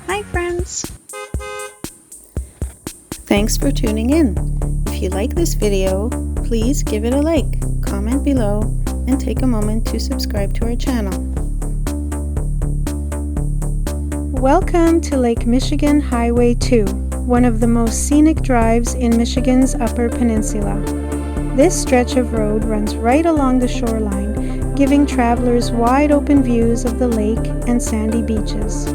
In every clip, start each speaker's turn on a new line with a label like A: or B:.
A: Hi friends! Thanks for tuning in. If you like this video, please give it a like, comment below, and take a moment to subscribe to our channel. Welcome to Lake Michigan Highway 2, one of the most scenic drives in Michigan's Upper Peninsula. This stretch of road runs right along the shoreline, giving travelers wide open views of the lake and sandy beaches.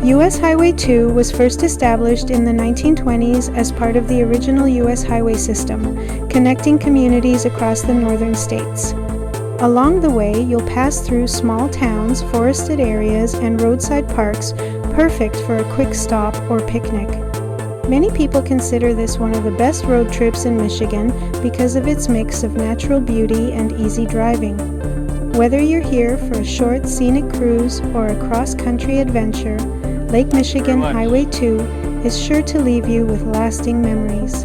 A: U.S. Highway 2 was first established in the 1920s as part of the original U.S. highway system, connecting communities across the northern states. Along the way, you'll pass through small towns, forested areas, and roadside parks, perfect for a quick stop or picnic. Many people consider this one of the best road trips in Michigan because of its mix of natural beauty and easy driving. Whether you're here for a short scenic cruise or a cross-country adventure, Lake Michigan Highway 2 is sure to leave you with lasting memories.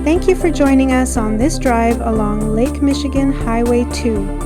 A: Thank you for joining us on this drive along Lake Michigan Highway 2.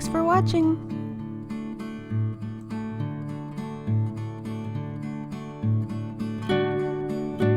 A: Thanks for watching!